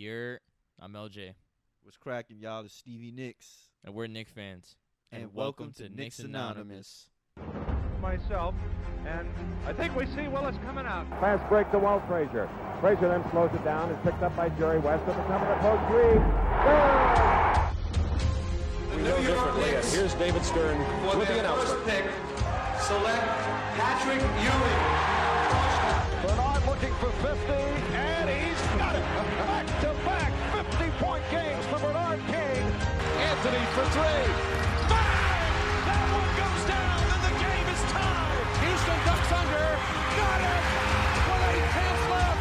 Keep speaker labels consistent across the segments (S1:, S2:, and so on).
S1: I'm LJ.
S2: What's cracking, y'all? It's Stevie Nicks.
S1: And we're Knicks fans.
S2: And welcome to Knicks Anonymous.
S3: Myself, and I think we see Willis coming out.
S4: Fast break to Walt Frazier. Frazier then slows it down. It's picked up by Jerry West at the top of the post. Three.
S5: We know differently, and here's David Stern with the announcement.
S6: First pick, select Patrick Ewing.
S4: Bernard looking for 50, and he's got it. Back-to-back 50-point games for Bernard King. Anthony for three. Bang! That one goes down, and the game is tied. Houston ducks under. Got it! With 8 tenths left.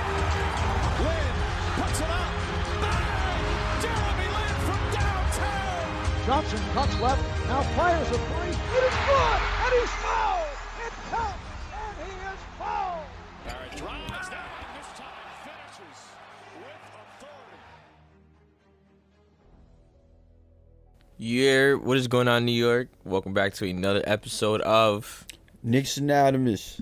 S4: Lynn puts it up. Bang! Jeremy Lin from downtown. Johnson cuts left. Now fires a three. It is good, and he's fouled. It counts, and he is fouled.
S5: Barrett drives down, this time finishes with authority.
S1: What is going on, New York? Welcome back to another episode of
S2: Knicks Anonymous.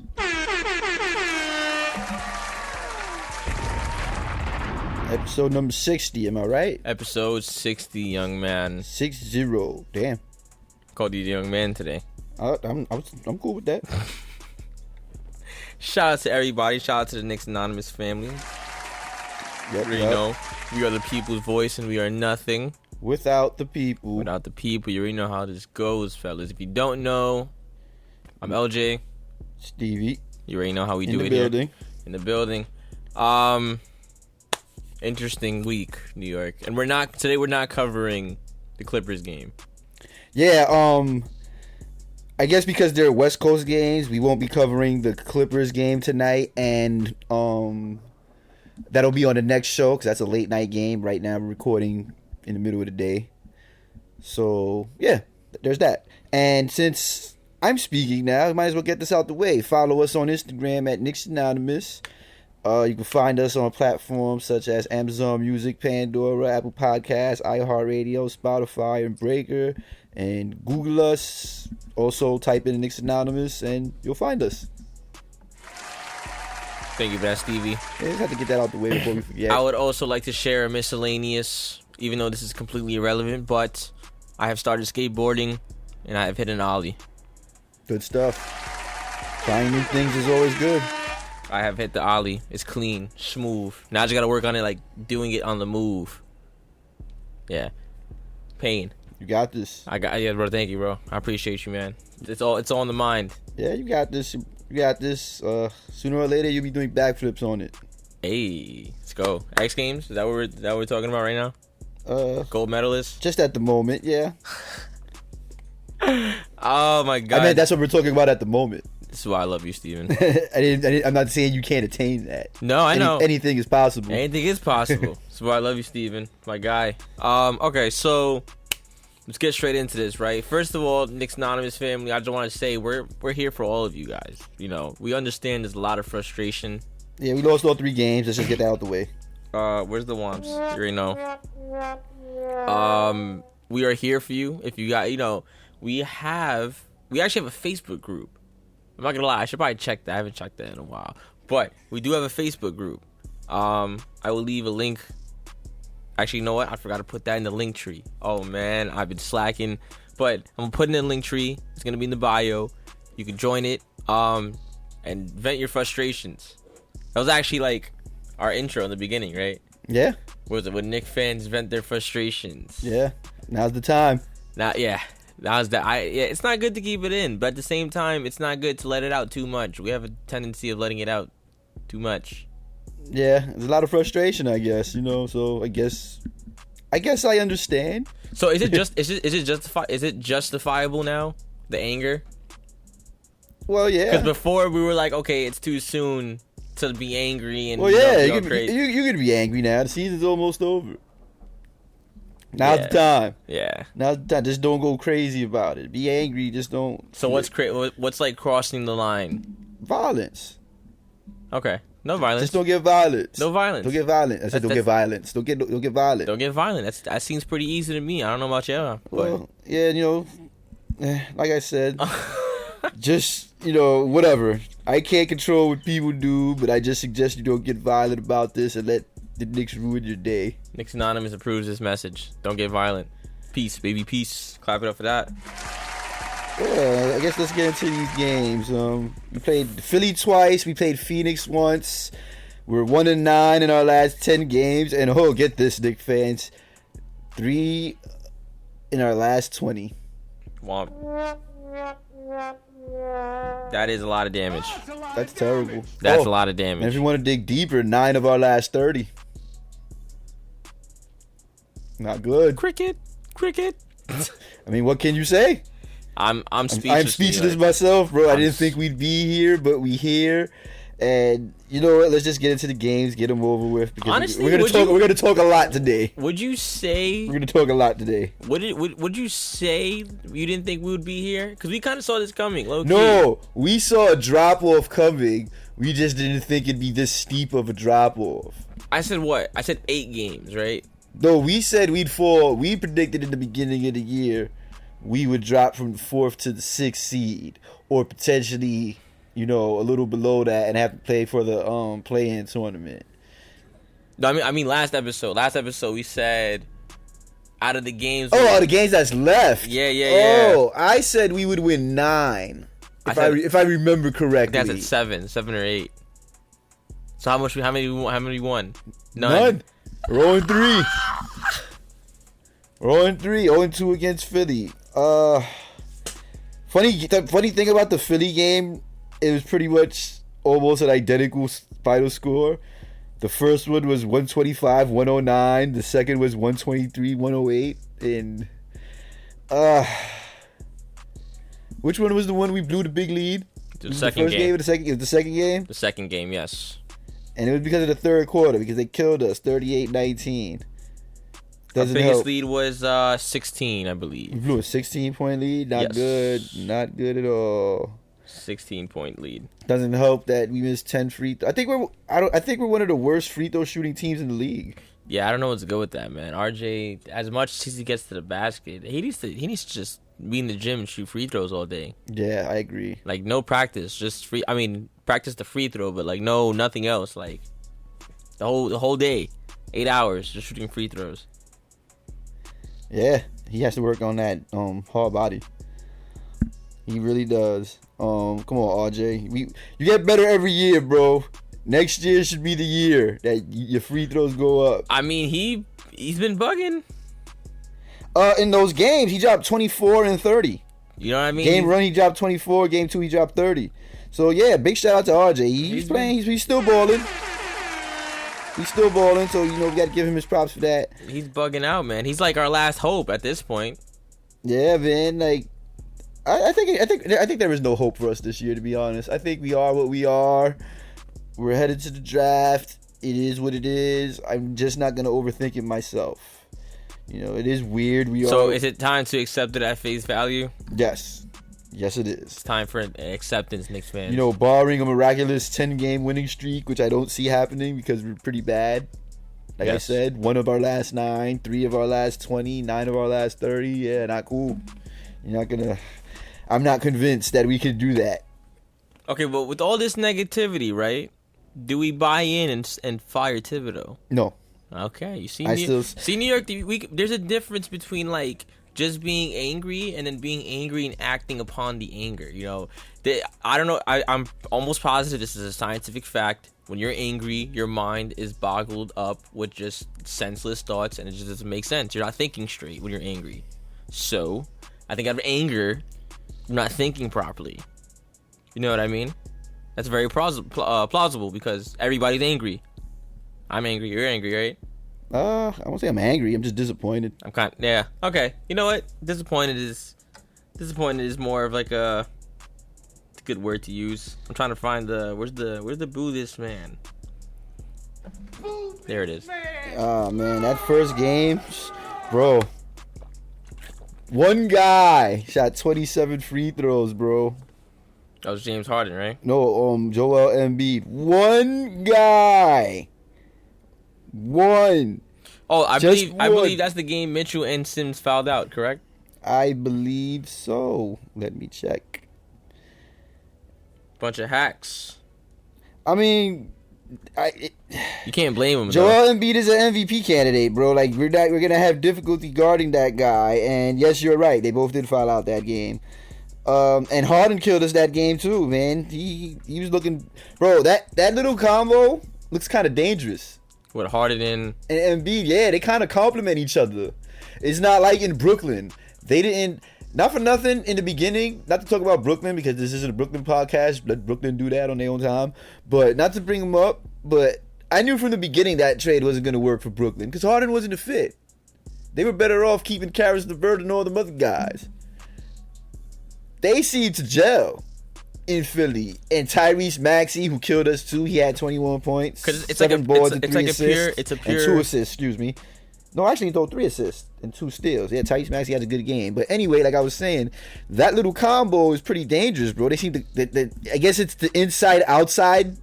S2: Episode number 60, am I right?
S1: episode 60, young man.
S2: 6-0. Damn.
S1: Called you the young man today.
S2: I'm cool with that.
S1: Shout out to everybody. Shout out to the Knicks Anonymous family.
S2: Yep,
S1: You know, we are the people's voice and we are nothing
S2: Without the people.
S1: without the people. You already know how this goes, fellas. If you don't know, I'm LJ.
S2: Stevie.
S1: You already know how we
S2: In
S1: do
S2: the
S1: it
S2: building.
S1: here. In the building. Interesting week, New York. And we're not covering the Clippers game.
S2: Yeah, I guess because they're West Coast games, we won't be covering the Clippers game tonight, and that'll be on the next show because that's a late night game. Right now, we're recording in the middle of the day, so yeah, there's that. And since I'm speaking now, I might as well get this out the way. Follow us on Instagram at Knicks Anonymous. You can find us on platforms such as Amazon Music, Pandora, Apple Podcasts, iHeartRadio, Spotify, and Breaker. And Google us. Also type in Knicks Anonymous and you'll find us.
S1: Thank you for that, Stevie.
S2: Yeah, just have to get that out the way before we forget.
S1: I would also like to share a miscellaneous, even though this is completely irrelevant, but I have started skateboarding and I have hit an ollie.
S2: Good stuff. Trying new things is always good.
S1: I have hit the ollie. It's clean, smooth. Now I just gotta work on it, like doing it on the move. Yeah. Pain.
S2: You got this.
S1: Yeah, bro. Thank you, bro. I appreciate you, man. It's all in the mind.
S2: Yeah, you got this. You got this. Sooner or later, you'll be doing backflips on it.
S1: Hey, let's go. X Games? Is that what we're talking about right now? Gold medalist?
S2: Just at the moment, yeah.
S1: Oh my god.
S2: I mean, that's what we're talking about at the moment.
S1: This is why I love you, Steven.
S2: I'm not saying you can't attain that.
S1: No, I know.
S2: Anything is possible.
S1: Anything is possible. That's why I love you, Steven. My guy. Okay, so let's get straight into this, right? First of all, Knicks Anonymous family, I just want to say we're here for all of you guys. You know, we understand there's a lot of frustration.
S2: Yeah, we lost all 3 games. Let's just get that out the way.
S1: Where's the Womps? You already know. We are here for you. If you got, we actually have a Facebook group. I'm not gonna lie, I should probably check that. I haven't checked that in a while. But we do have a Facebook group. I will leave a link. Actually, you know what? I forgot to put that in the link tree. Oh man, I've been slacking. But I'm putting in the link tree. It's gonna be in the bio. You can join it. And vent your frustrations. That was actually like our intro in the beginning, right?
S2: Yeah.
S1: What was it? When Knicks fans vent their frustrations.
S2: Yeah. Now's the time.
S1: It's not good to keep it in, but at the same time, it's not good to let it out too much. We have a tendency of letting it out too much.
S2: Yeah, there's a lot of frustration, I guess. So I guess I understand.
S1: So is it just is it justifiable now? The anger?
S2: Well, yeah.
S1: Because before we were like, okay, it's too soon to be angry and
S2: well, yeah,
S1: go crazy.
S2: you could be angry now. The season's almost over. Now's the time.
S1: Yeah.
S2: Now's the time. Just don't go crazy about it. Be angry. Just don't.
S1: So what's like crossing the line?
S2: Violence.
S1: Okay. No violence.
S2: Just don't get violence.
S1: No violence.
S2: Don't get violent. I said don't get violence. Don't get violent.
S1: Don't get violent. That seems pretty easy to me. I don't know about you.
S2: Well, yeah, like I said, just, whatever. I can't control what people do, but I just suggest you don't get violent about this and let The Knicks ruined your day.
S1: Knicks Anonymous approves this message. Don't get violent. Peace, baby, peace. Clap it up for that.
S2: Yeah, I guess let's get into these games. We played Philly twice. We played Phoenix once. We're 1-9 in our last 10 games, and get this, Knicks fans, 3 in our last 20.
S1: Womp. That is a lot of damage.
S2: That's terrible.
S1: That's a lot of
S2: And if
S1: damage.
S2: you want to dig deeper, 9 of our last 30. Not good.
S1: Cricket.
S2: I mean, what can you say?
S1: I'm speechless.
S2: I'm speechless
S1: like,
S2: myself, bro. I
S1: I'm
S2: didn't think we'd be here, but we here. And you know what? Let's just get into the games, get them over with. Because
S1: Honestly,
S2: we're gonna talk a lot today.
S1: Would you say?
S2: We're gonna talk a lot today.
S1: Would you say you didn't think we would be here? Because we kind of saw this coming. Low key.
S2: No, we saw a drop off coming. We just didn't think it'd be this steep of a drop off.
S1: I said what? I said 8 games, right?
S2: No, we said we'd fall. We predicted in the beginning of the year we would drop from the 4th to the 6th seed, or potentially, a little below that, and have to play for the play-in tournament.
S1: No, I mean last episode we said out of the games.
S2: Oh, the games that's left.
S1: Yeah.
S2: Oh, I said we would win 9. If I remember correctly.
S1: That's at 7 or 8. So how many won?
S2: None. We're 0-3. We're 0-3. 0-2 against Philly. Funny thing about the Philly game, it was pretty much almost an identical final score. The first one was 125-109. The second was 123-108. And which one was the one we blew the big lead?
S1: The second game.
S2: It was the second game?
S1: The second game, yes.
S2: And it was because of the third quarter, because they killed us 38-19.
S1: Our
S2: Doesn't
S1: biggest
S2: help.
S1: lead was 16, I
S2: We
S1: believe.
S2: blew a 16-point lead. Not
S1: Yes.
S2: good. Not good at all.
S1: 16-point lead.
S2: Doesn't help that we missed 10 free throws. I think we're one of the worst free throw shooting teams in the league.
S1: Yeah, I don't know what to go with that, man. RJ, as much as he gets to the basket, he needs to just be in the gym and shoot free throws all day.
S2: Yeah, I agree.
S1: Like no practice, just free. I mean, practice the free throw, but like nothing else. Like the whole day, 8 hours just shooting free throws.
S2: Yeah, he has to work on that hard body. He really does. Come on, RJ. You get better every year, bro. Next year should be the year that your free throws go up.
S1: I mean, he's been bugging.
S2: In those games, he dropped 24 and 30.
S1: You know what I mean?
S2: Game 1, he dropped 24. Game 2, he dropped 30. So, yeah, big shout out to RJ. He's playing. He's still balling. He's still balling, so, we got to give him his props for that.
S1: He's bugging out, man. He's like our last hope at this point.
S2: Yeah, man. Like, I think there is no hope for us this year, to be honest. I think we are what we are. We're headed to the draft. It is what it is. I'm just not going to overthink it myself. It is weird.
S1: So is it time to accept it at face value?
S2: Yes. Yes, it is.
S1: It's time for acceptance, Knicks fans.
S2: Barring a miraculous 10-game winning streak, which I don't see happening because we're pretty bad. Like I said, 1 of our last 9, 3 of our last 20, 9 of our last 30. Yeah, not cool. I'm not convinced that we can do that.
S1: Okay, but with all this negativity, right? Do we buy in and fire Thibodeau?
S2: No.
S1: Okay, you see, New York. There's a difference between like just being angry and then being angry and acting upon the anger. I don't know. I'm almost positive this is a scientific fact. When you're angry, your mind is boggled up with just senseless thoughts, and it just doesn't make sense. You're not thinking straight when you're angry. So, I think out of anger, you're not thinking properly. You know what I mean? That's very plausible because everybody's angry. I'm angry. You're angry, right?
S2: I won't say I'm angry. I'm just disappointed.
S1: Yeah. Okay. You know what? Disappointed is more of like a good word to use. I'm trying to find where's the Buddhist man? There it is.
S2: Oh man, that first game, bro. One guy shot 27 free throws, bro.
S1: That was James Harden, right?
S2: No, Joel Embiid. One guy. One.
S1: Oh, I
S2: Just
S1: believe that's the game Mitchell and Sims fouled out, correct?
S2: I believe so. Let me check.
S1: Bunch of hacks.
S2: I mean,
S1: You can't blame him. though.
S2: Joel Embiid is an MVP candidate, bro. Like we're gonna have difficulty guarding that guy. And yes, you're right. They both did foul out that game. And Harden killed us that game too, man. He was looking, bro. That little combo looks kind of dangerous.
S1: With Harden and
S2: Embiid, yeah, they kind of complement each other. It's not like in Brooklyn. They didn't. Not for nothing in the beginning, not to talk about Brooklyn because this isn't a Brooklyn podcast. Let Brooklyn do that on their own time. But not to bring them up, but I knew from the beginning that trade wasn't going to work for Brooklyn because Harden wasn't a fit. They were better off keeping Karis LeVert and all the other guys. They seemed to gel in Philly. And Tyrese Maxey, who killed us too, he had 21 points.
S1: because it's
S2: 7
S1: like
S2: boards
S1: a,
S2: and
S1: it's
S2: 3
S1: like a
S2: assists.
S1: pure
S2: And 2 assists, excuse me. No, actually, he threw 3 assists and 2 steals. Yeah, Tyrese Maxey had a good game. But anyway, like I was saying, that little combo is pretty dangerous, bro. They seem to. I guess it's the inside-outside.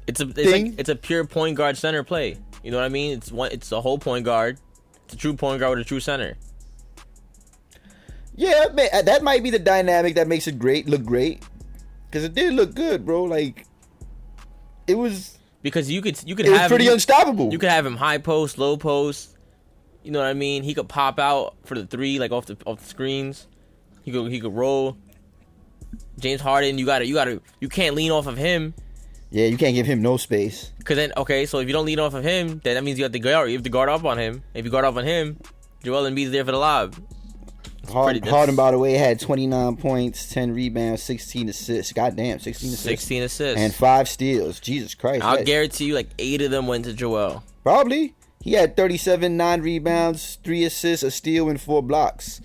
S1: It's
S2: thing.
S1: like it's a pure point guard center play. You know what I mean? It's a whole point guard. It's a true point guard with a true center.
S2: Yeah, man, that might be the dynamic that makes it look great. Because it did look good, bro. Like, it was.
S1: Because you could
S2: It was
S1: have
S2: pretty unstoppable.
S1: You could have him high post, low post. You know what I mean? He could pop out for the 3, like off the screens. He could roll. James Harden, you can't lean off of him.
S2: Yeah, you can't give him no space.
S1: Cause then so if you don't lean off of him, then that means you have to guard up on him. If you guard up on him, Joel Embiid's there for the lob.
S2: Harden, by the way, had 29 points, 10 rebounds, 16 assists. Goddamn, 16 assists.
S1: 16 assists.
S2: And 5 steals. Jesus Christ.
S1: I'll guarantee you like 8 of them went to Joel.
S2: Probably. He had 37, 9 rebounds, 3 assists, a steal, and 4 blocks.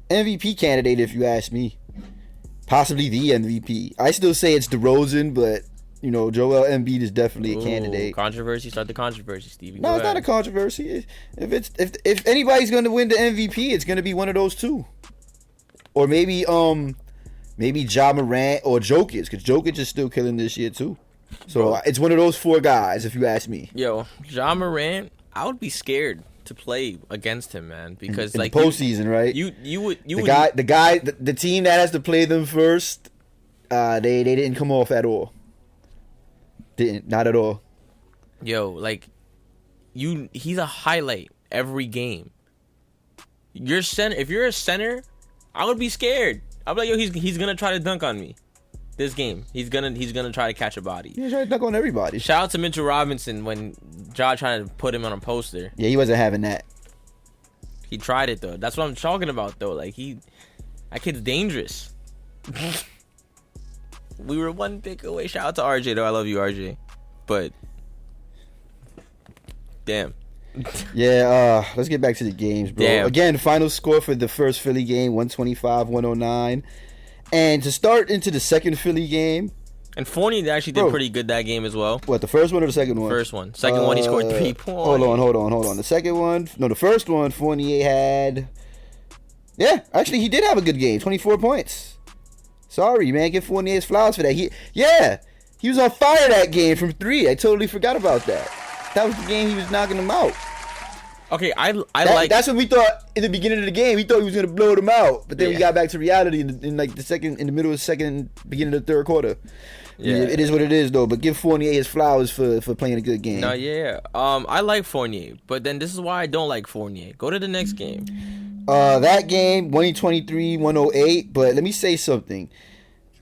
S2: MVP candidate, if you ask me. Possibly the MVP. I still say it's DeRozan, but, you know, Joel Embiid is definitely a candidate.
S1: Controversy. Start the controversy, Stevie.
S2: No, it's not a controversy. If anybody's going to win the MVP, it's going to be one of those two. Or maybe Ja Morant or Jokic, because Jokic is still killing this year too. So it's one of those 4 guys, if you ask me.
S1: Yo, Ja Morant, I would be scared to play against him, man, because
S2: in
S1: like
S2: the postseason, right? The team that has to play them first, they didn't come off at all. Not at all.
S1: Yo, like he's a highlight every game. If you're a center, I would be scared. I'd be like, yo, he's gonna try to dunk on me this game. He's gonna try to catch a body.
S2: He's trying to dunk on everybody.
S1: Shout out to Mitchell Robinson when Ja tried to put him on a poster.
S2: Yeah, he wasn't having that.
S1: He tried it though. That's what I'm talking about though. Like that kid's dangerous. We were 1 pick away. Shout out to RJ though. I love you, RJ. But damn.
S2: Yeah, let's get back to the games, bro.
S1: Damn.
S2: Again, final score for the first Philly game, 125-109. And to start into the second Philly game.
S1: And Fournier actually did pretty good that game as well.
S2: What, the first one or the second one?
S1: First one. Second one, he scored 3 points.
S2: Hold on. The second one, the first one, Fournier had... Yeah, actually, he did have a good game, 24 points. Sorry, man, give Fournier his flowers for that. He was on fire that game from 3. I totally forgot about that. That was the game he was knocking them out.
S1: Okay,
S2: That's what we thought in the beginning of the game. We thought he was gonna blow them out, but then we got back to reality in the middle of the second, beginning of the third quarter. Yeah, it is what it is though. But give Fournier his flowers for playing a good game.
S1: No, yeah. I like Fournier, but then this is why I don't like Fournier. Go to the next game.
S2: That game 123-108. But let me say something.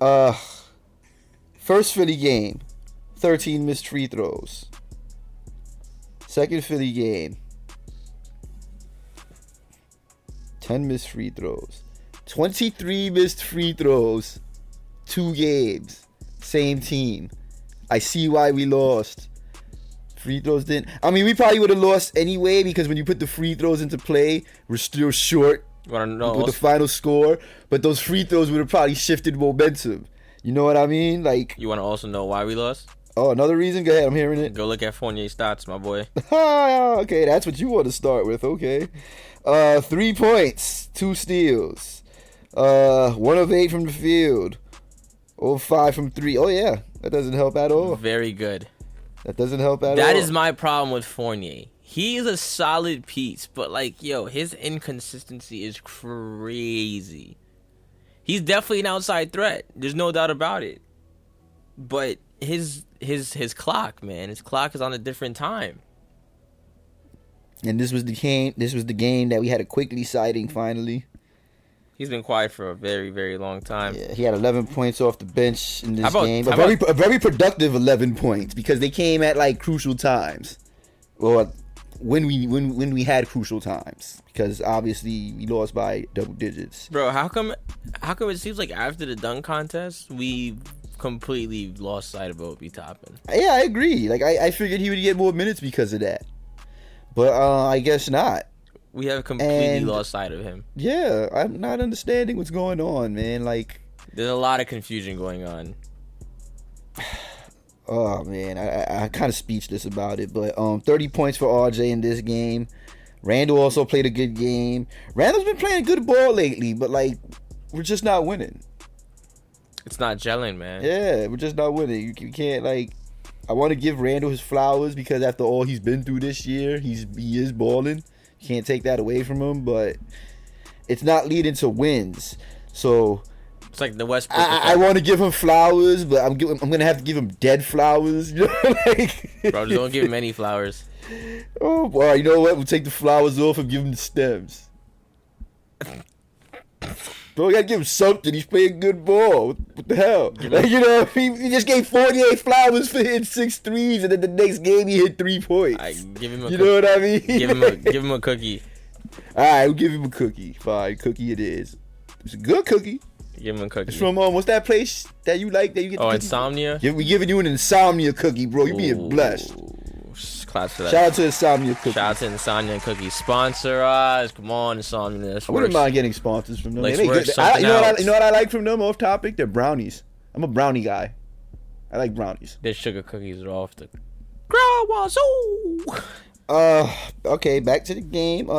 S2: First Philly game, 13 missed free throws. Second Philly game, 10 missed free throws. 23 missed free throws. 2 games. Same team. I see why we lost. Free throws didn't. I mean, we probably would have lost anyway because when you put the free throws into play, we're still short with the final score. But those free throws would have probably shifted momentum. You know what I mean? Like,
S1: you want to also know why we lost?
S2: Oh, another reason? Go ahead, I'm hearing it.
S1: Go look at Fournier's stats, my boy.
S2: Okay, that's what you want to start with. Okay. 3 points, 2 steals. 1 of 8 from the field. 0 of 5 from 3. Oh, yeah. That doesn't help at all.
S1: Very good.
S2: That doesn't help at all.
S1: That is my problem with Fournier. He's a solid piece, but like, yo, his inconsistency is crazy. He's definitely an outside threat. There's no doubt about it. But his clock, man. His clock is on a different time.
S2: And this was the game. This was the game that we had a Quickly sighting finally.
S1: He's been quiet for a very, very long time.
S2: Yeah, he had 11 points off the bench in this
S1: How about-
S2: game.
S1: how
S2: A very productive 11 points because they came at like crucial times. Well, when we had crucial times, because obviously we lost by double digits.
S1: Bro, how come it seems like after the dunk contest we completely lost sight of Obi Toppin?
S2: Yeah, I agree. Like I figured he would get more minutes because of that, but I guess not.
S1: We have completely
S2: And-
S1: lost sight of him.
S2: Yeah, I'm not understanding what's going on, man. Like,
S1: There's a lot of confusion going on.
S2: oh man, I kind of speechless about it. But 30 points for RJ in this game. Randall also played a good game. Randall's been playing good ball lately, but like we're just not winning.
S1: It's not gelling, man.
S2: Yeah, we're just not winning. You can't like. I want to give Randall his flowers because after all he's been through this year, he is balling. Can't take that away from him, but it's not leading to wins. So
S1: It's like the Westbrook.
S2: I want to give him flowers, but I'm gonna have to give him dead flowers. You know, like,
S1: Bro, just don't give him any flowers.
S2: oh boy, you know what? We'll take the flowers off and give him the stems. Bro, we gotta give him something. He's playing good ball. What the hell? Like, you know, he just gave 48 flowers for hitting 6 threes, and then the next game he hit 3 points.
S1: I give him a
S2: You
S1: cookie.
S2: know what I mean?
S1: Give him a cookie.
S2: All right, we'll give him a cookie. Fine, cookie it is. It's a good cookie.
S1: Give him a cookie.
S2: It's from what's that place that you like that you get? the
S1: Oh,
S2: cookie
S1: Insomnia?
S2: from? We giving you an Insomnia cookie, bro. You being blessed.
S1: Ooh, class for that.
S2: Shout out to Insomnia cookie.
S1: Shout out to Insomnia Cookies. Sponsor us. Come on, Insomnia. This
S2: I wouldn't
S1: works.
S2: mind getting sponsors from them.
S1: Let's
S2: They make
S1: work
S2: good-
S1: something
S2: you know
S1: out.
S2: you know what I like from them? Off topic, they're brownies. I'm a brownie guy. I like brownies.
S1: Their sugar cookies are off the Wazoo.
S2: Okay, back to the game.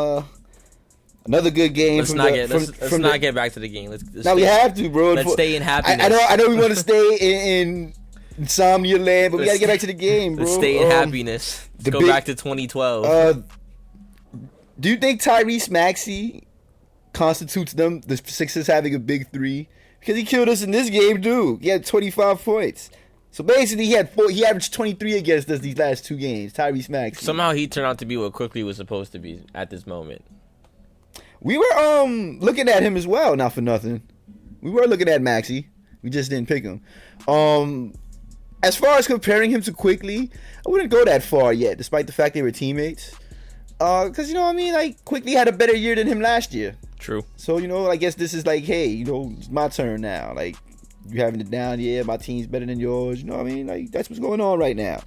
S2: Another good game.
S1: Let's
S2: from
S1: not
S2: the,
S1: get
S2: from,
S1: let's, let's
S2: from
S1: not
S2: the,
S1: get back to the game. Let's
S2: Now we have to, bro.
S1: Let's stay in happiness.
S2: I know we want to stay in Insomnia land, but we gotta get back to the game, bro.
S1: Let's stay in happiness. Let's
S2: the
S1: go
S2: big-
S1: back to 2012.
S2: Do you think Tyrese Maxey constitutes the Sixers having a big three? Because he killed us in this game, too. He had 25 points. So basically, he averaged 23 against us these last 2 games. Tyrese Maxey.
S1: Somehow he turned out to be what Quickly was supposed to be at this moment.
S2: We were looking at him as well, not for nothing. We were looking at Maxey. We just didn't pick him. As far as comparing him to Quickly, I wouldn't go that far yet, despite the fact they were teammates. Because, you know what I mean? Like, Quickly had a better year than him last year.
S1: True.
S2: So, you know, I guess this is like, hey, you know, it's my turn now. Like, you having it down, yeah, my team's better than yours. You know what I mean? Like, that's what's going on right now.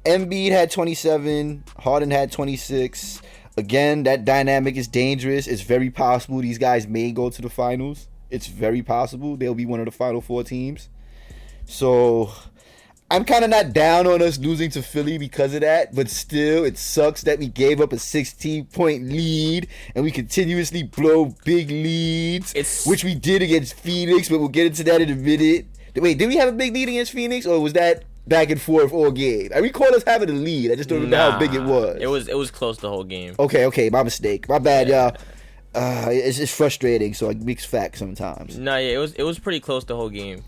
S2: Embiid had 27. Harden had 26. Again, that dynamic is dangerous. It's very possible these guys may go to the finals. It's very possible they'll be one of the final 4 teams. So, I'm kind of not down on us losing to Philly because of that, but still, it sucks that we gave up a 16-point lead and we continuously blow big leads, which we did against Phoenix, but we'll get into that in a minute. Wait, did we have a big lead against Phoenix, or was that back and forth all game? I recall us having a lead. I just don't remember how big it was.
S1: It was close the whole game.
S2: Okay, my mistake. My bad, y'all. It's just frustrating, so I mix facts sometimes.
S1: No, yeah, it was pretty close the whole game.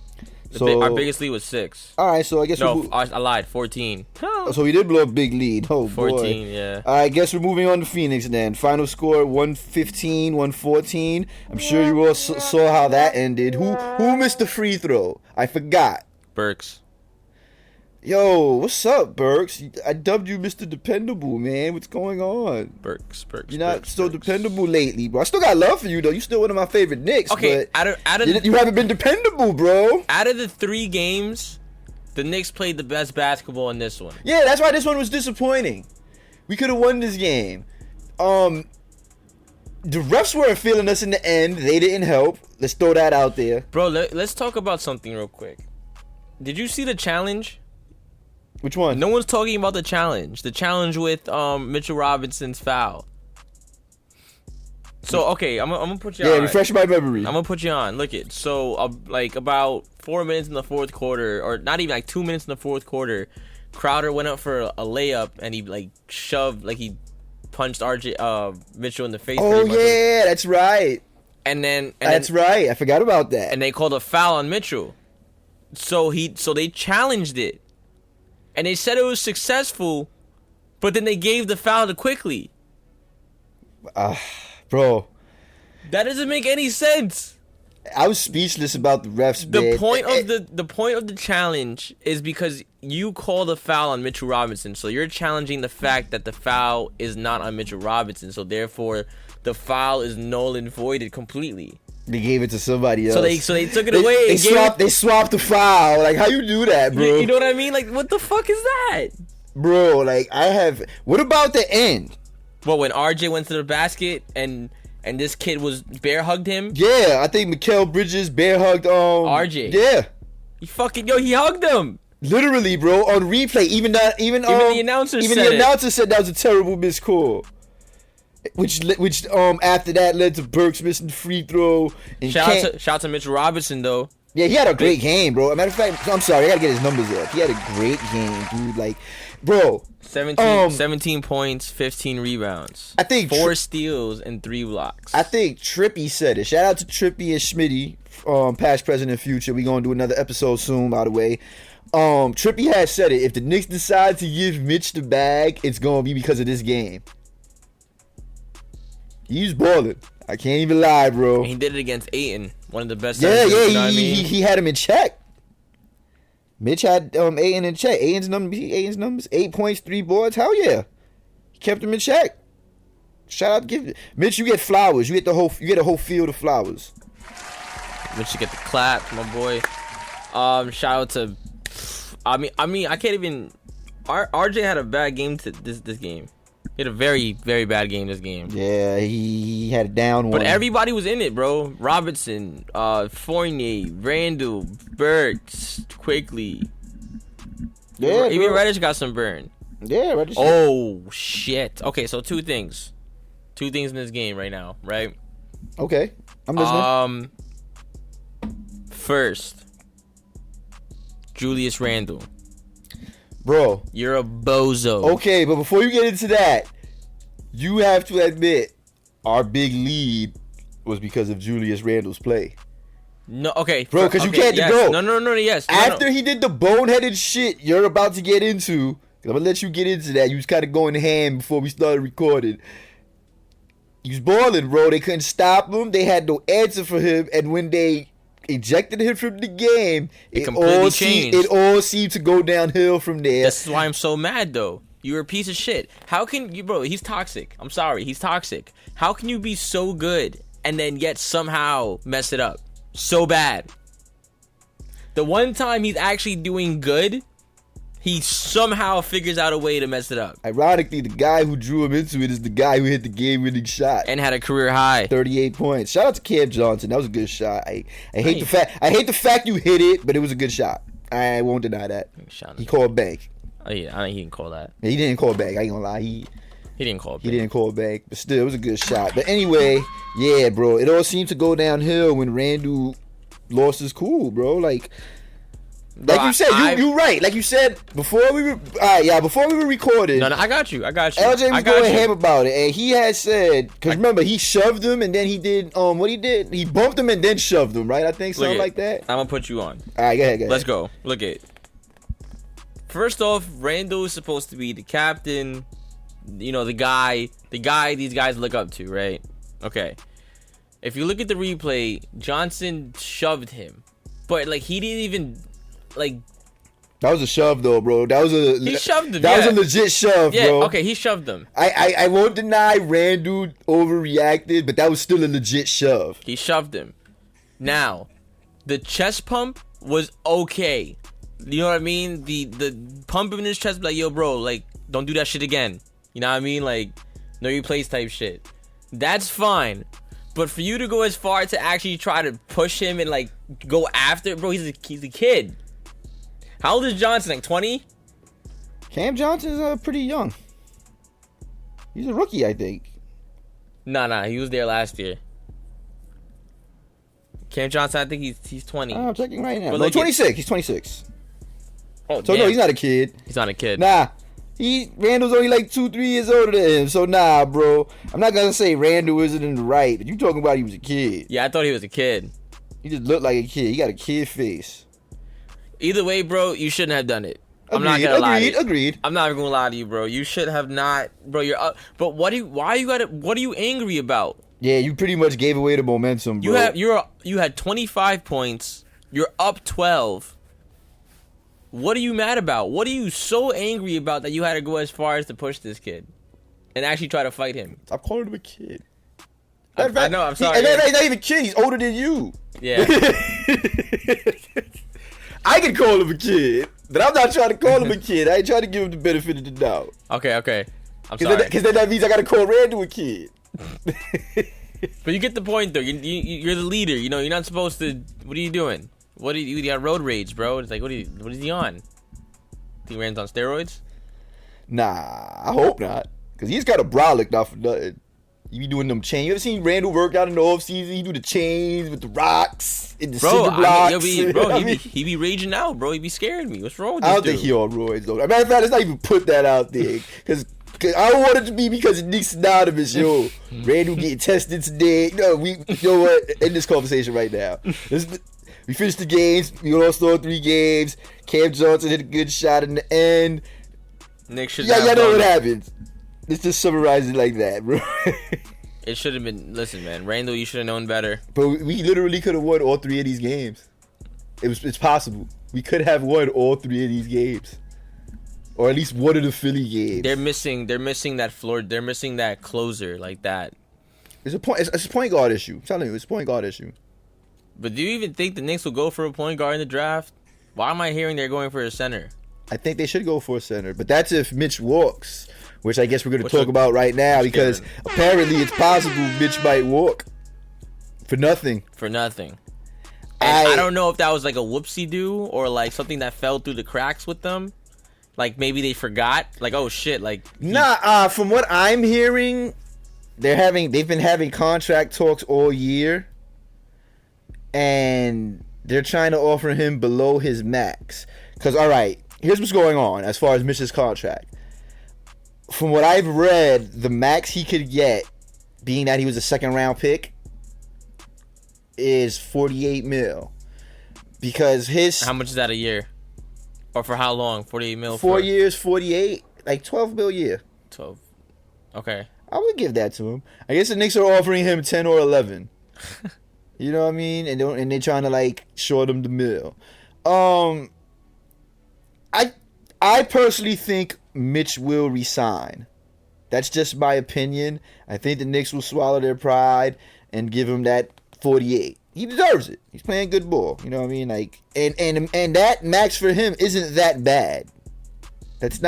S1: Our biggest lead was 6.
S2: All right, so I guess
S1: I lied. 14.
S2: So we did blow a big lead. Oh,
S1: 14,
S2: boy.
S1: yeah.
S2: I guess we're moving on to Phoenix then. Final score 115, 114. I'm sure you all saw how that ended. Who missed the free throw? I forgot.
S1: Burks.
S2: Yo, what's up, Burks? I dubbed you Mr. Dependable, man. What's going on?
S1: Burks.
S2: You're not so dependable lately, bro. I still got love for you, though. You're still one of my favorite Knicks.
S1: Okay,
S2: but
S1: out of
S2: you haven't been dependable, bro.
S1: Out of the 3 games, the Knicks played the best basketball in this one.
S2: Yeah, that's why this one was disappointing. We could have won this game. The refs weren't feeling us in the end. They didn't help. Let's throw that out there.
S1: Bro, let's talk about something real quick. Did you see the challenge?
S2: Which one?
S1: No one's talking about the challenge. The challenge with Mitchell Robinson's foul. So, okay, I'm gonna put you on.
S2: Yeah, refresh my memory.
S1: I'm gonna put you on. Look it. So, like about 4 minutes in the fourth quarter, or not even like 2 minutes in the fourth quarter, Crowder went up for a layup and he like shoved, like he punched Mitchell in the face.
S2: Oh
S1: pretty much.
S2: yeah, that's right.
S1: And then
S2: That's right. I forgot about that.
S1: And they called a foul on Mitchell. So they challenged it, and they said it was successful, but then they gave the foul to Quickly.
S2: Bro,
S1: That doesn't make any sense.
S2: I was speechless about the refs.
S1: The
S2: man.
S1: point of the point of the challenge is because you called a foul on Mitchell Robinson, so you're challenging the fact that the foul is not on Mitchell Robinson, so therefore the foul is null and voided completely.
S2: They gave it to somebody else.
S1: So they took it away.
S2: They swapped the foul. Like, how you do that, bro?
S1: You know what I mean? Like, what the fuck is that?
S2: Bro, like, what about the end?
S1: What, when RJ went to the basket and this kid was bear hugged him?
S2: Yeah, I think Mikal Bridges bear hugged
S1: RJ.
S2: Yeah.
S1: He hugged him.
S2: Literally, bro, on replay, even the announcer said that was a terrible missed call. Which after that led to Burks missing the free throw. And
S1: Shout out to Mitchell Robinson though.
S2: Yeah, he had a great game, bro. As a matter of fact, I'm sorry, I gotta get his numbers up. He had a great game, dude. Like, bro,
S1: 17 points, 15 rebounds.
S2: I think
S1: 4 steals and 3 blocks.
S2: I think Trippy said it. Shout out to Trippy and Schmitty, past, present, and future. We gonna do another episode soon, by the way. Trippy has said it. If the Knicks decide to give Mitch the bag, it's gonna be because of this game. He's balling. I can't even lie, bro.
S1: And he did it against Ayton, one of the best.
S2: Yeah,
S1: you know
S2: he had him in check. Mitch had Ayton in check. Ayton's numbers, 8 points, 3 boards. Hell yeah, he kept him in check. Shout out, Mitch. You get flowers. You get a whole field of flowers.
S1: Mitch, you get the clap, my boy. Shout out to. I mean, I can't even. RJ had a bad game to this game. He had a very, very bad game this game.
S2: Yeah, he had a down one.
S1: But everybody was in it, bro. Robinson, Fournier, Randall, Burks, Quickly.
S2: Yeah,
S1: even
S2: bro.
S1: Reddish got some burn.
S2: Yeah, Reddish.
S1: Oh, shit. Okay, so 2 things. 2 things in this game right now, right?
S2: Okay, I'm listening.
S1: First, Julius Randle.
S2: Bro,
S1: You're a bozo.
S2: okay, but before you get into that, you have to admit our big lead was because of Julius Randle's play.
S1: No, okay.
S2: Bro, 'cause you can't
S1: yes.
S2: go.
S1: No, yes.
S2: After he did the boneheaded shit you're about to get into, 'cause I'm gonna let you get into that. You was kind of going ham before we started recording. He was balling, bro. They couldn't stop him. They had no answer for him. And when they ejected him from the game, it all seemed to go downhill from there.
S1: That's why I'm so mad, though. You're a piece of shit. How can you, bro? He's toxic. I'm sorry, he's toxic. How can you be so good and then yet somehow mess it up so bad? The one time he's actually doing good, he somehow figures out a way to mess it up.
S2: Ironically, the guy who drew him into it is the guy who hit the game-winning shot
S1: And had a career high.
S2: 38 points. Shout out to Cam Johnson. That was a good shot. I hate the fact you hit it, but it was a good shot. I won't deny that. He called back.
S1: Oh yeah, I think he can call that.
S2: He didn't call back. I ain't gonna lie. He
S1: didn't call.
S2: He didn't call back, but still, it was a good shot. But anyway, yeah, bro, it all seemed to go downhill when Randle lost his cool, bro. Like you said, you're right. Like you said before we were, before we were recording.
S1: No, I got you.
S2: LJ was going ham about it, and he had said, because remember, he shoved him, and then he did what he did. He bumped him and then shoved him, right? I think something like that.
S1: I'm gonna put you on.
S2: All right, go ahead.
S1: Let's go. Look at. First off, Randle is supposed to be the captain. You know, the guy these guys look up to, right? Okay. If you look at the replay, Johnson shoved him, but like he didn't even like.
S2: That was a shove, though, bro.
S1: He shoved him.
S2: That was a legit shove,
S1: yeah,
S2: bro.
S1: Okay, he shoved him.
S2: I won't deny Randle overreacted, but that was still a legit shove.
S1: He shoved him. Now, the chest pump was okay. You know what I mean? The pump in his chest, like, yo, bro, like, don't do that shit again. You know what I mean? Like, know your place type shit. That's fine. But for you to go as far to actually try to push him and, like, go after it, bro, he's a kid. How old is Johnson? Like 20?
S2: Cam Johnson's pretty young. He's a rookie, I think.
S1: Nah, he was there last year. Cam Johnson, I think he's 20.
S2: I'm checking right now.
S1: But
S2: No, 26. He's 26.
S1: Oh,
S2: So
S1: damn.
S2: no, he's not a kid.
S1: He's not a kid.
S2: Nah, Randall's only like 2-3 years older than him. So nah, bro. I'm not gonna say Randall isn't in the right, but you talking about he was a kid.
S1: Yeah, I thought he was a kid.
S2: He just looked like a kid. He got a kid face.
S1: Either way, bro, you shouldn't have done it. I'm not gonna lie.
S2: Agreed.
S1: I'm not even gonna lie to you, bro. You should have not, bro. You're up. But what are you angry about?
S2: Yeah, you pretty much gave away the momentum, bro.
S1: You had 25 points. You're up 12. What are you mad about? What are you so angry about that you had to go as far as to push this kid and actually try to fight him?
S2: Stop calling him a kid.
S1: I know. I'm sorry.
S2: He's not even a kid. He's older than you.
S1: Yeah.
S2: I can call him a kid, but I'm not trying to call him a kid. I ain't trying to give him the benefit of the doubt.
S1: Okay. I'm sorry.
S2: Because then that means I got to call Randall a kid.
S1: But you get the point, though. You're the leader. You know, you're not supposed to. What are you doing? You got road rage, bro? It's like, what is he on? Think Rand's on steroids?
S2: Nah, I hope not. Because he's got a brolic, not for nothing. He be doing them chains. You ever seen Randall work out in the offseason? He do the chains with the rocks and the cinder blocks.
S1: He be raging out, bro. He be scaring me. What's wrong with this
S2: I don't
S1: dude?
S2: think he on roids, though. As a matter of fact, let's not even put that out there. Because I don't want it to be because of Nick Synonymous, yo. Randall getting tested today. No, you know what? End this conversation right now. We finished the games. We lost all 3 games. Cam Johnson hit a good shot in the end.
S1: Nick should
S2: y'all know what happened. Let's just summarize it like that, bro.
S1: It should have been. Listen, man, Randall, you should have known better.
S2: But we literally could have won all 3 of these games. It's possible. We could have won all 3 of these games, or at least one of the Philly games.
S1: They're missing that floor. They're missing that closer like that.
S2: It's a point guard issue. I'm telling you, it's a point guard issue.
S1: But do you even think the Knicks will go for a point guard in the draft? Why am I hearing they're going for a center?
S2: I think they should go for a center, but that's if Mitch walks, which I guess we're going to talk about right now because apparently it's possible Mitch might walk for nothing.
S1: For nothing. And I don't know if that was like a whoopsie do or like something that fell through the cracks with them. Like maybe they forgot. Like, oh shit. Like
S2: from what I'm hearing, they've been having contract talks all year, and they're trying to offer him below his max. Because, all right, here's what's going on as far as Mitch's contract. From what I've read, the max he could get, being that he was a second-round pick, is $48 million. Because
S1: how much is that a year? Or for how long? $48 million?
S2: 4 years, 48, like $12 million a year.
S1: 12. Okay. I
S2: would give that to him. I guess the Knicks are offering him 10 or 11. You know what I mean? And they're trying to like short him the mill. I personally think Mitch will resign. That's just my opinion. I think the Knicks will swallow their pride and give him that 48. He deserves it. He's playing good ball. You know what I mean? Like and that max for him isn't that bad. That's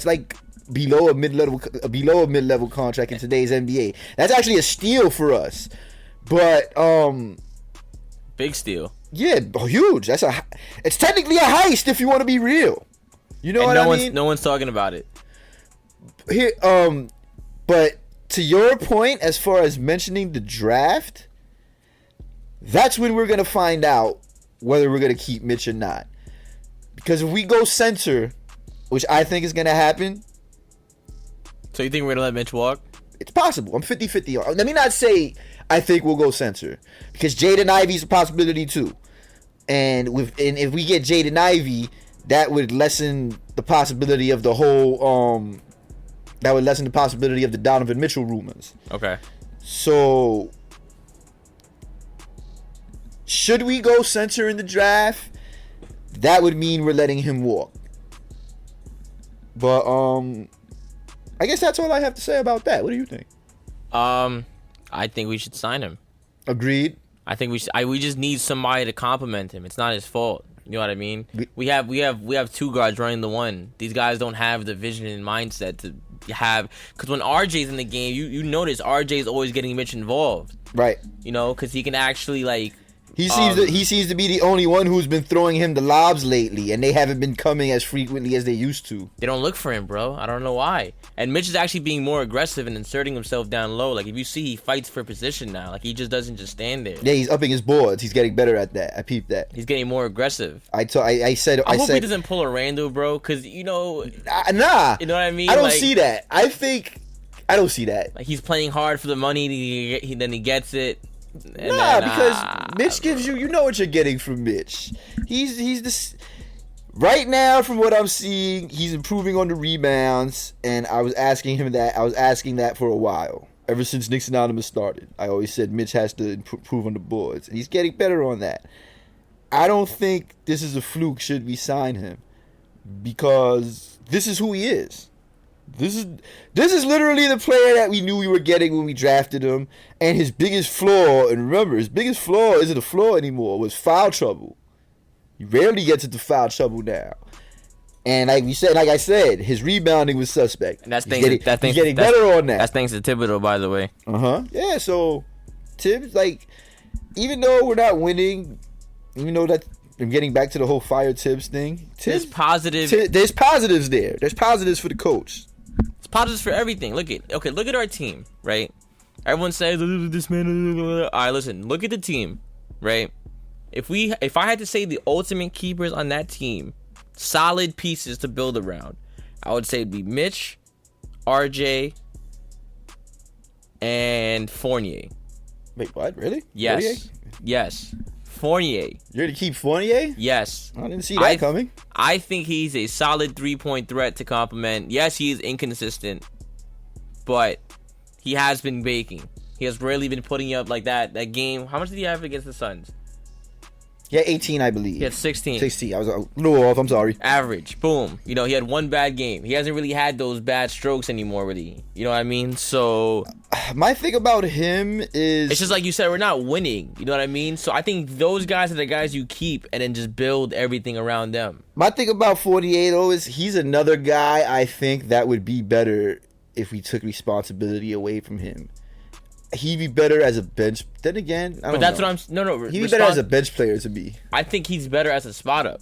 S2: like below a mid-level contract in today's NBA. That's actually a steal for us. But
S1: big steal.
S2: Yeah, huge. It's technically a heist if you want to be real. You know what I mean?
S1: No one's talking about it.
S2: Here, but to your point, as far as mentioning the draft, that's when we're gonna find out whether we're gonna keep Mitch or not. Because if we go center, which I think is gonna happen.
S1: So you think we're gonna let Mitch walk?
S2: It's possible. I'm 50-50. Let me not say I think we'll go center, because Jaden Ivey's a possibility too. And if we get Jaden Ivey, that would lessen the possibility of the whole that would lessen the possibility of the Donovan Mitchell rumors.
S1: Okay.
S2: So should we go center in the draft, that would mean we're letting him walk. But I guess that's all I have to say about that. What do you think?
S1: I think we should sign him.
S2: Agreed.
S1: I think we just need somebody to compliment him. It's not his fault. You know what I mean? We have 2 guards running the one. These guys don't have the vision and mindset to have, because when RJ's in the game, you notice RJ's always getting Mitch involved.
S2: Right.
S1: You know, because he can actually like.
S2: He seems to be the only one who's been throwing him the lobs lately, and they haven't been coming as frequently as they used to.
S1: They don't look for him, bro. I don't know why. And Mitch is actually being more aggressive and inserting himself down low. Like, if you see, he fights for position now. Like, he just doesn't just stand there.
S2: Yeah, he's upping his boards. He's getting better at that. I peeped that.
S1: He's getting more aggressive.
S2: I hope
S1: he doesn't pull a Randall, bro, because, you know...
S2: Nah.
S1: You know what I mean?
S2: I don't see that. I don't see that.
S1: Like, he's playing hard for the money, then he gets it.
S2: Because Mitch gives you know what you're getting from Mitch. He's Right now, from what I'm seeing, he's improving on the rebounds, and I was asking that for a while. Ever since Knicks Anonymous started, I always said Mitch has to improve on the boards, and he's getting better on that. I don't think this is a fluke should we sign him, because this is who he is. This is literally the player that we knew we were getting when we drafted him, and his biggest flaw, and remember, his biggest flaw isn't a flaw anymore, was foul trouble. He rarely gets into foul trouble now. And like I said, his rebounding was suspect.
S1: And he's
S2: getting better on that.
S1: That's thanks to Thibodeau, by the way.
S2: Yeah, so Tibbs, like, even though we're not winning, even though that I'm getting back to the whole fire Tibbs thing.
S1: There's positive.
S2: There's positives there. There's positives for the coach.
S1: It's positives for everything. Look at our team, right? Everyone says this man. All right, listen. Look at the team, right? If I had to say the ultimate keepers on that team, solid pieces to build around, I would say it'd be Mitch, RJ, and Fournier.
S2: Wait, what? Really?
S1: Yes.
S2: Fournier?
S1: Yes. Fournier.
S2: You're to keep Fournier?
S1: Yes.
S2: I didn't see that coming.
S1: I think he's a solid 3-point threat to complement. Yes, he is inconsistent, but he has been baking. He has rarely been putting up like that game. How much did he have against the Suns?
S2: Yeah, 18, I believe.
S1: He had 16.
S2: 16. I was a little off. I'm sorry.
S1: Average. Boom. You know, he had one bad game. He hasn't really had those bad strokes anymore, really. You know what I mean? So
S2: my thing about him is
S1: it's just like you said, we're not winning. You know what I mean? So I think those guys are the guys you keep and then just build everything around them.
S2: My thing about 48 though is he's another guy I think that would be better if we took responsibility away from him. He'd be better as a bench. Then again, I don't know.
S1: What I'm. No.
S2: He'd be better as a bench player to me.
S1: I think he's better as a spot up.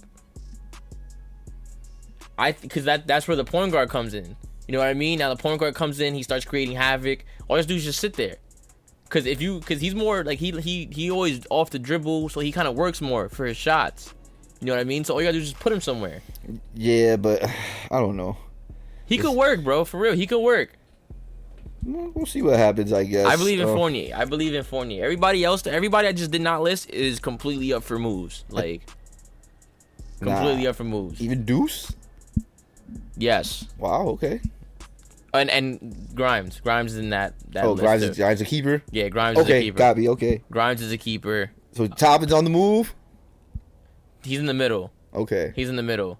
S1: Because that's where the point guard comes in. You know what I mean? Now the point guard comes in, he starts creating havoc. All you have to do is just sit there. Because he's more like he always off the dribble, so he kind of works more for his shots. You know what I mean? So all you gotta do is just put him somewhere.
S2: Yeah, but I don't know.
S1: He could work, bro. For real, he could work.
S2: We'll see what happens, I guess.
S1: I believe in Fournier. Everybody I just did not list is completely up for moves. Like, completely up for moves.
S2: Even Deuce?
S1: Yes.
S2: Wow, okay.
S1: And Grimes. Grimes is in that list.
S2: Grimes a keeper?
S1: Yeah, Grimes is a keeper.
S2: Got me, okay.
S1: Grimes is a keeper.
S2: So Toppin's on the move?
S1: He's in the middle.
S2: Okay.
S1: He's in the middle.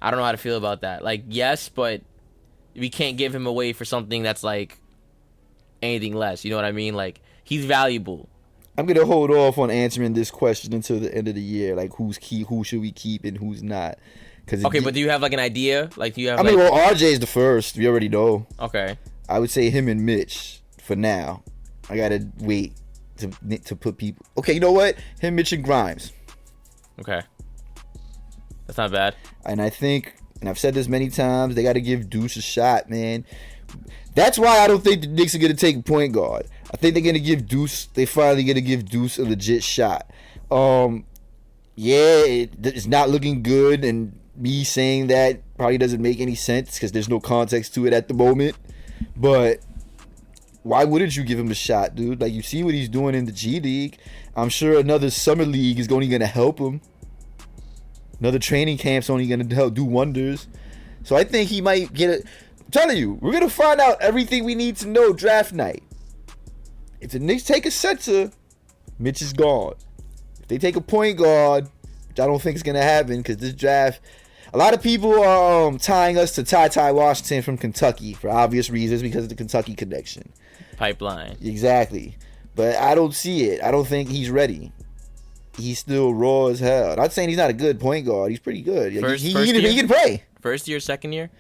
S1: I don't know how to feel about that. Like, yes, but we can't give him away for something that's like anything less. You know what I mean? Like, he's valuable.
S2: I'm gonna hold off on answering this question until the end of the year. Like, who should we keep and who's not?
S1: Okay, but do you have like an idea? Like, do you have?
S2: RJ is the first. We already know.
S1: Okay.
S2: I would say him and Mitch for now. I gotta wait to put people. Okay, you know what? Him, Mitch, and Grimes.
S1: Okay. That's not bad.
S2: And I think, and I've said this many times, they got to give Deuce a shot, man. That's why I don't think the Knicks are going to take a point guard. I think they're going to give Deuce, they finally going to give Deuce a legit shot. It's not looking good, and me saying that probably doesn't make any sense because there's no context to it at the moment. But why wouldn't you give him a shot, dude? Like, you see what he's doing in the G League. I'm sure another summer league is only going to help him. Another training camp's only going to do wonders. So I think he might get it. I'm telling you, we're going to find out everything we need to know draft night. If the Knicks take a center, Mitch is gone. If they take a point guard, which I don't think is going to happen because this draft, a lot of people are tying us to Ty Washington from Kentucky for obvious reasons because of the Kentucky connection.
S1: Pipeline.
S2: Exactly. But I don't see it. I don't think he's ready. He's still raw as hell. Not saying he's not a good point guard. He's pretty good. He can play.
S1: First year, second year?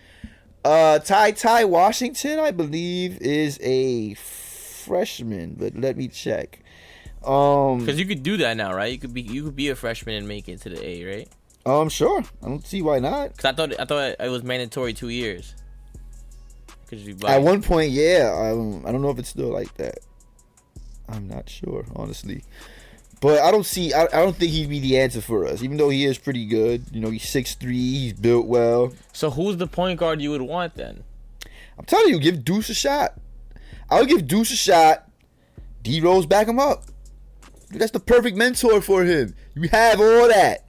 S2: Ty Washington, I believe, is a freshman, but let me check.
S1: Because you could do that now, right? You could be a freshman and make it to the A, right?
S2: Sure. I don't see why not.
S1: Because I thought it was mandatory 2 years.
S2: At one point, yeah. I don't know if it's still like that. I'm not sure, honestly. But I don't think he'd be the answer for us, even though he is pretty good. You know, he's 6'3", he's built well.
S1: So who's the point guard you would want then?
S2: I'm telling you, give Deuce a shot. I would give Deuce a shot. D-Rose back him up. That's the perfect mentor for him. You have all that.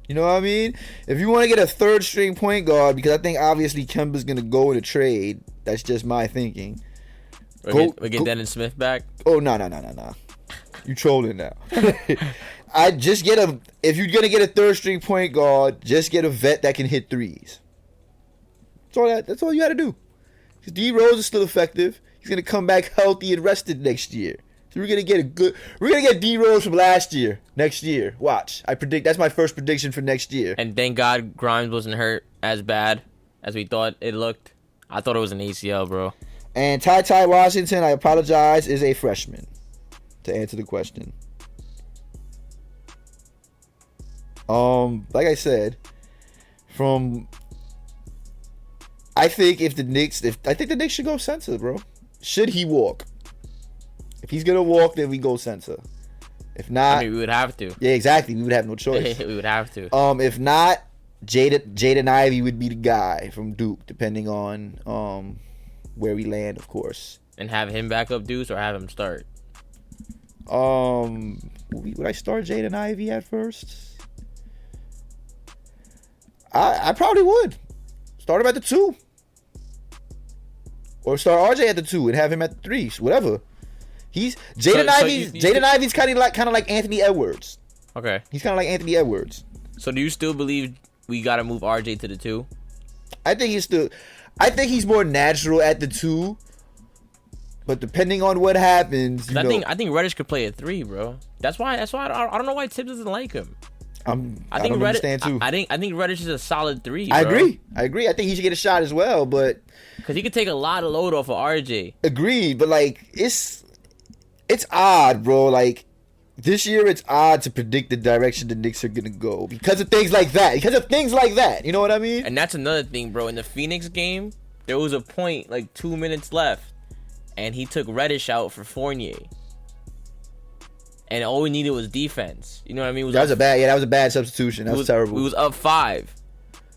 S2: You know what I mean? If you want to get a third string point guard, because I think obviously Kemba's gonna go in a trade. That's just my thinking.
S1: We get Dennis Smith back.
S2: Oh no! You trolling now. I just get if you're gonna get a third string point guard, just get a vet that can hit threes. That's all you got to do. Because D Rose is still effective. He's gonna come back healthy and rested next year. So we're gonna get D Rose from last year next year. Watch. I predict that's my first prediction for next year.
S1: And thank God Grimes wasn't hurt as bad as we thought it looked. I thought it was an ACL, bro.
S2: And Ty Washington, I apologize, is a freshman. To answer the question. Like I said, I think the Knicks should go center, bro. Should he walk? If he's gonna walk, then we go center. If not,
S1: I mean, we would have to.
S2: Yeah, exactly. We would have no choice.
S1: We would have to.
S2: If not, Jaden Ivey would be the guy from Duke, depending on where we land, of course.
S1: And have him back up Deuce or have him start?
S2: Would I start Jaden Ivey at first? I probably would. Start him at the 2. Or start RJ at the 2 and have him at the 3. Whatever. Jaden Ivey's kind of like Anthony Edwards.
S1: Okay.
S2: He's kind of like Anthony Edwards.
S1: So do you still believe we got to move RJ to the 2?
S2: I think he's more natural at the 2. But depending on what happens,
S1: I think Reddish could play at 3, bro. That's why I don't know why Tibbs doesn't like him.
S2: I don't understand too.
S1: I think Reddish is a solid 3. Bro.
S2: I agree. I think he should get a shot as well, but
S1: because he could take a lot of load off of RJ.
S2: Agreed, but like it's odd, bro. Like this year, it's odd to predict the direction the Knicks are gonna go because of things like that. You know what I mean?
S1: And that's another thing, bro. In the Phoenix game, there was a point like 2 minutes left, and he took Reddish out for Fournier. And all we needed was defense. You know what I mean?
S2: That was a bad substitution. That was terrible.
S1: We was up 5.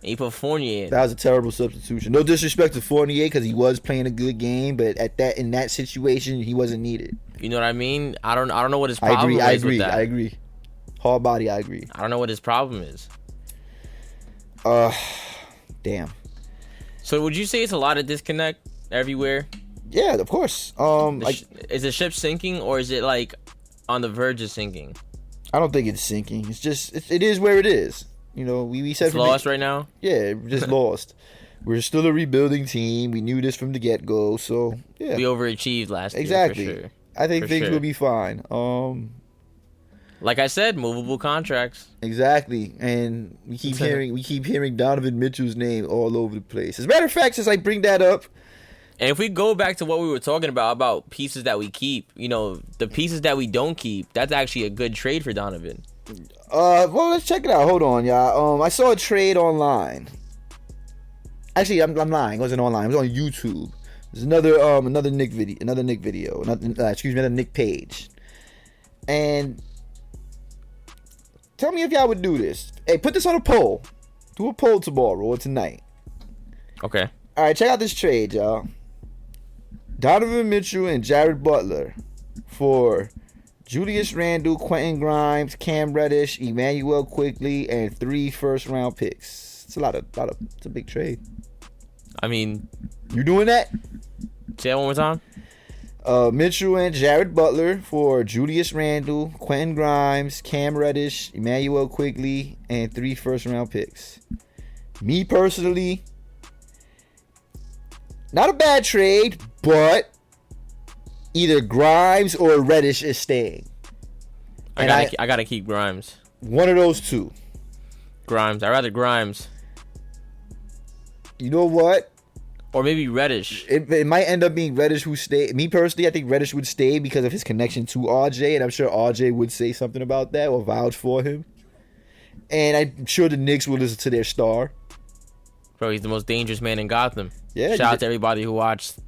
S1: And he put Fournier in.
S2: That was a terrible substitution. No disrespect to Fournier because he was playing a good game, but in that situation, he wasn't needed.
S1: You know what I mean? I don't know what his problem is with that.
S2: I agree. Hard body, I agree.
S1: I don't know what his problem is.
S2: Damn.
S1: So would you say it's a lot of disconnect everywhere?
S2: Yeah, of course.
S1: Is the ship sinking or is it like on the verge of sinking?
S2: I don't think it's sinking. It's just it is where it is. You know, we said
S1: it's lost right now.
S2: Yeah, we're just lost. We're still a rebuilding team. We knew this from the get go. So yeah,
S1: we overachieved last year.
S2: Exactly.
S1: For sure.
S2: I think things will be fine.
S1: Like I said, movable contracts.
S2: Exactly, and we keep hearing Donovan Mitchell's name all over the place. As a matter of fact, since I bring that up.
S1: And if we go back to what we were talking about pieces that we keep, you know, the pieces that we don't keep, that's actually a good trade for Donovan.
S2: Well, let's check it out. Hold on, y'all. I saw a trade online. Actually, I'm lying. It wasn't online. It was on YouTube. There's another Nick video, another Nick page. And tell me if y'all would do this. Hey, put this on a poll. Do a poll tomorrow or tonight.
S1: Okay.
S2: All right, check out this trade, y'all. Donovan Mitchell and Jared Butler for Julius Randle, Quentin Grimes, Cam Reddish, Emmanuel Quickley, and 3 first-round picks. It's it's a big trade.
S1: I mean,
S2: you doing that?
S1: Say that one more time.
S2: Mitchell and Jared Butler for Julius Randle, Quentin Grimes, Cam Reddish, Emmanuel Quickley, and 3 first-round picks. Me personally, not a bad trade, but either Grimes or Reddish is staying.
S1: I gotta keep Grimes.
S2: One of those two.
S1: Grimes. I'd rather Grimes.
S2: You know what?
S1: Or maybe Reddish.
S2: It might end up being Reddish who stay. Me personally, I think Reddish would stay because of his connection to RJ, and I'm sure RJ would say something about that or vouch for him. And I'm sure the Knicks will listen to their star.
S1: Bro, he's the most dangerous man in Gotham.
S2: Yeah.
S1: Shout out to everybody who watched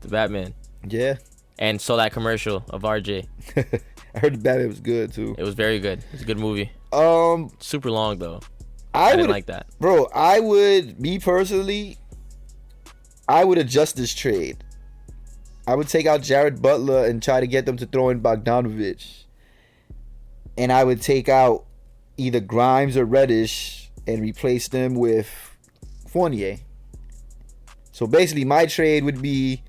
S1: the Batman.
S2: Yeah.
S1: And saw that commercial of RJ.
S2: I heard the Batman was good too.
S1: It was very good. It was a good movie. Super long though. I didn't like that.
S2: Bro, me personally, I would adjust this trade. I would take out Jared Butler and try to get them to throw in Bogdanović. And I would take out either Grimes or Reddish and replace them with Fournier. So basically, my trade would be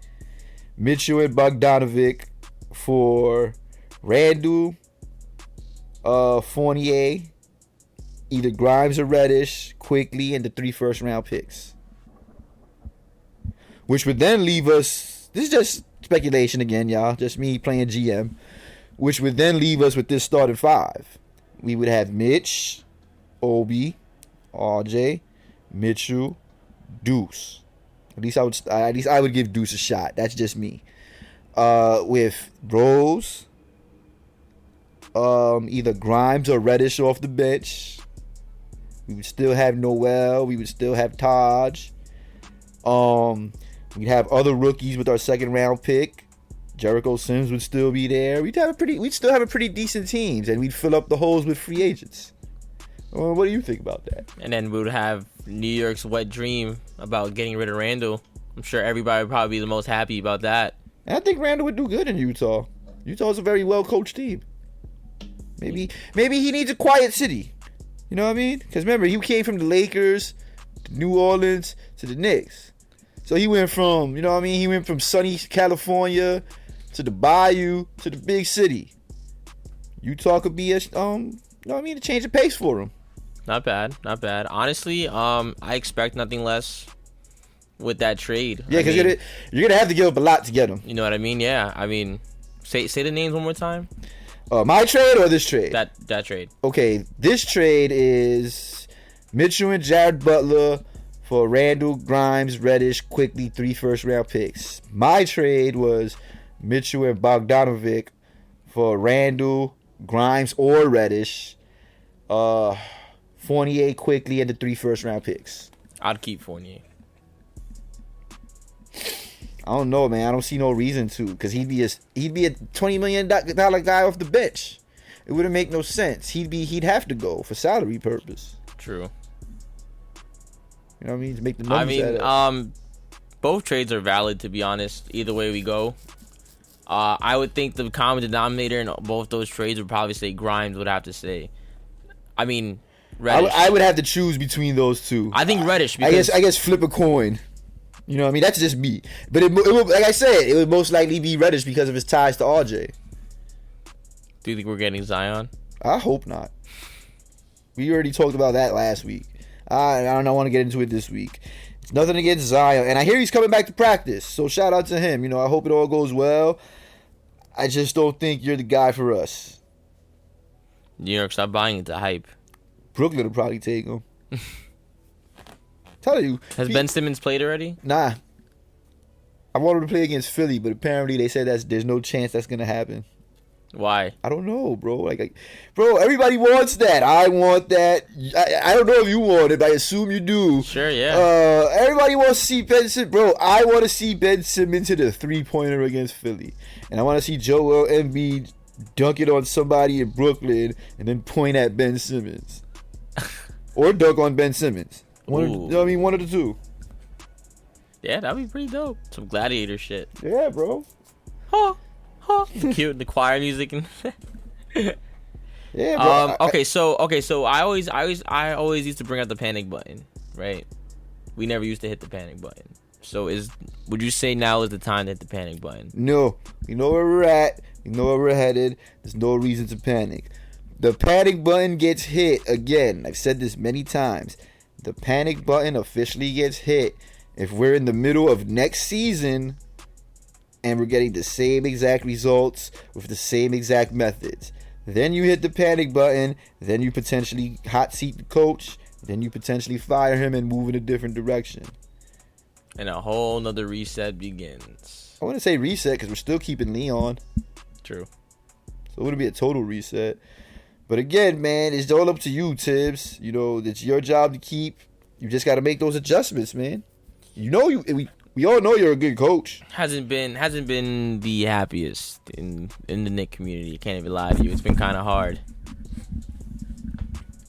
S2: Mitchell and Bogdanovic for Randall, Fournier, either Grimes or Reddish, quickly, and the 3 first-round picks. Which would then leave us, this is just speculation again, y'all, just me playing GM, which would then leave us with this starting 5. We would have Mitch, Obi, RJ, Mitchell, Deuce. At least I would give Deuce a shot. That's just me. With Rose, either Grimes or Reddish off the bench. We would still have Noel. We would still have Taj. We'd have other rookies with our 2nd round pick. Jericho Sims would still be there. We'd still have a pretty decent teams, and we'd fill up the holes with free agents. What do you think about that?
S1: And then we would have New York's wet dream about getting rid of Randall. I'm sure everybody would probably be the most happy about that.
S2: And I think Randall would do good in Utah. Utah's a very well-coached team. Maybe he needs a quiet city. You know what I mean? Because remember, he came from the Lakers, to New Orleans, to the Knicks. So he went from, you know what I mean? He went from sunny California to the Bayou to the big city. Utah could be a, you know what I mean, a change of pace for him.
S1: Not bad. Honestly, I expect nothing less with that trade.
S2: Yeah, because you're gonna have to give up a lot to get him.
S1: You know what I mean? Yeah. I mean, say the names one more time.
S2: My trade or this trade?
S1: That trade.
S2: Okay, this trade is Mitchell and Jared Butler for Randall, Grimes, Reddish, quickly 3 first-round picks. My trade was Mitchell and Bogdanovic for Randall, Grimes, or Reddish, Fournier quickly, and the 3 first-round picks.
S1: I'd keep Fournier.
S2: I don't know, man. I don't see no reason to, because he'd be a $20 million guy off the bench. It wouldn't make no sense. He'd have to go for salary purpose.
S1: True.
S2: You know what I mean? To make the numbers add up.
S1: Both trades are valid, to be honest. Either way we go. I would think the common denominator in both those trades would probably say Grimes would have to say. I mean, Reddish.
S2: I would have to choose between those two.
S1: I think Reddish. Because
S2: I guess flip a coin. You know what I mean? That's just me. But it would, like I said, it would most likely be Reddish because of his ties to RJ.
S1: Do you think we're getting Zion?
S2: I hope not. We already talked about that last week. I don't want to get into it this week. It's nothing against Zion. And I hear he's coming back to practice. So shout out to him. You know, I hope it all goes well. I just don't think you're the guy for us.
S1: New York, stop buying into hype.
S2: Brooklyn will probably take him. Tell you.
S1: Has Ben Simmons played already?
S2: Nah. I wanted to play against Philly, but apparently they said there's no chance that's going to happen.
S1: Why?
S2: I don't know, bro. Bro, everybody wants that. I want that. I don't know if you want it, but I assume you do.
S1: Sure, yeah.
S2: Everybody wants to see Ben Simmons. Bro, I want to see Ben Simmons hit a 3-pointer against Philly. And I want to see Joel Embiid dunk it on somebody in Brooklyn and then point at Ben Simmons. Or dunk on Ben Simmons. One of the two.
S1: Yeah, that'd be pretty dope. Some gladiator shit.
S2: Yeah, bro.
S1: Huh. Cute, the choir music and
S2: yeah, bro.
S1: Okay, so I always used to bring out the panic button, right? We never used to hit the panic button. So would you say now is the time to hit the panic button?
S2: No. We know where we're at. We know where we're headed. There's no reason to panic. The panic button gets hit again. I've said this many times. The panic button officially gets hit if we're in the middle of next season and we're getting the same exact results with the same exact methods. Then you hit the panic button. Then you potentially hot seat the coach. Then you potentially fire him and move in a different direction.
S1: And a whole nother reset begins.
S2: I wouldn't say reset because we're still keeping Leon.
S1: True.
S2: So it wouldn't be a total reset. But again, man, it's all up to you, Tibbs. You know, it's your job to keep. You just got to make those adjustments, man. You know, we all know you're a good coach.
S1: Hasn't been the happiest in the Knick community. I can't even lie to you. It's been kind of hard.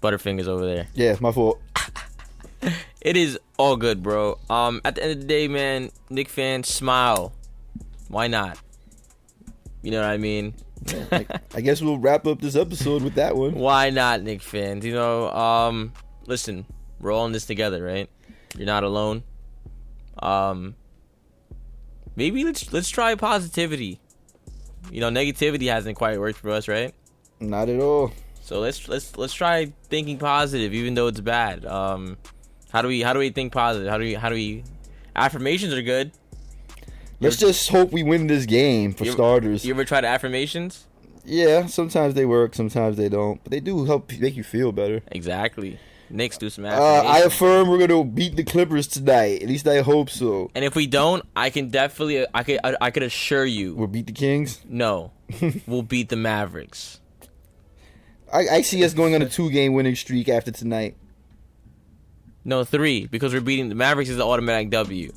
S1: Butterfingers over there.
S2: Yeah, my fault.
S1: It is all good, bro. At the end of the day, man, Knick fans, smile. Why not? You know what I mean?
S2: I guess we'll wrap up this episode with that one.
S1: Why not, Knicks fans? You know, listen, we're all in this together, right? You're not alone. Maybe let's try positivity. You know, negativity hasn't quite worked for us, right?
S2: Not at all.
S1: So let's try thinking positive, even though it's bad. How do we think positive? How do we? Affirmations are good.
S2: Let's just hope we win this game for starters.
S1: You ever tried affirmations?
S2: Yeah, sometimes they work, sometimes they don't, but they do help make you feel better.
S1: Exactly. Knicks do some affirmations.
S2: I affirm we're gonna beat the Clippers tonight. At least I hope so.
S1: And if we don't, I can definitely I could assure you
S2: We'll beat the Kings.
S1: no, we'll beat the Mavericks.
S2: I see us going on a 2-game winning streak after tonight.
S1: No, 3, because we're beating the Mavericks is the automatic W.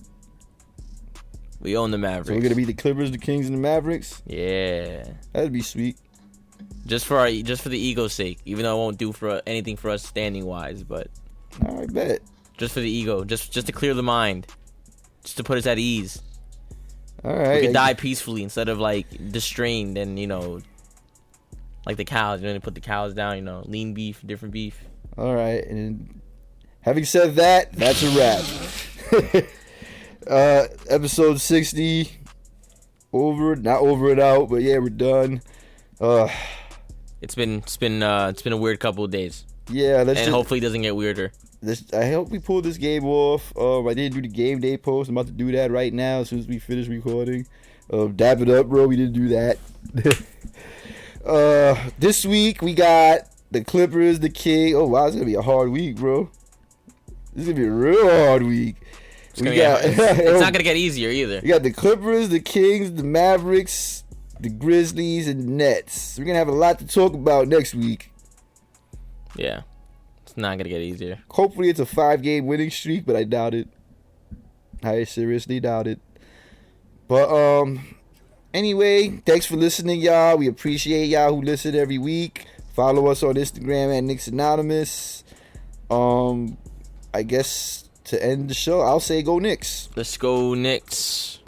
S1: We own the Mavericks.
S2: So we're gonna beat the Clippers, the Kings, and the Mavericks.
S1: Yeah.
S2: That'd be sweet.
S1: Just for the ego's sake, even though it won't do for anything for us standing wise, but
S2: I bet.
S1: just for the ego, just to clear the mind, just to put us at ease.
S2: All right.
S1: We could die peacefully instead of like distrained and like the cows. You know, they put the cows down. You know, lean beef, different beef.
S2: All right. And having said that, that's a wrap. Episode 60. Not over and out, but yeah, we're done.
S1: It's been a weird couple of days,
S2: Yeah,
S1: and hopefully it doesn't get weirder.
S2: I hope we pull this game off. I didn't do the game day post. I'm about to do that right now as soon as we finish recording. Dab it up, bro. We didn't do that. This week we got the Clippers, the King. Oh wow, it's gonna be a hard week, bro. This is gonna be a real hard week.
S1: It's not gonna get easier either.
S2: We got the Clippers, the Kings, the Mavericks, the Grizzlies, and Nets. We're gonna have a lot to talk about next week.
S1: Yeah, it's not gonna get easier.
S2: Hopefully it's a 5-game winning streak, but I doubt it. I seriously doubt it. But anyway, thanks for listening, y'all. We appreciate y'all who listen every week. Follow us on Instagram at Knicks Anonymous. I guess to end the show, I'll say go Knicks.
S1: Let's go Knicks.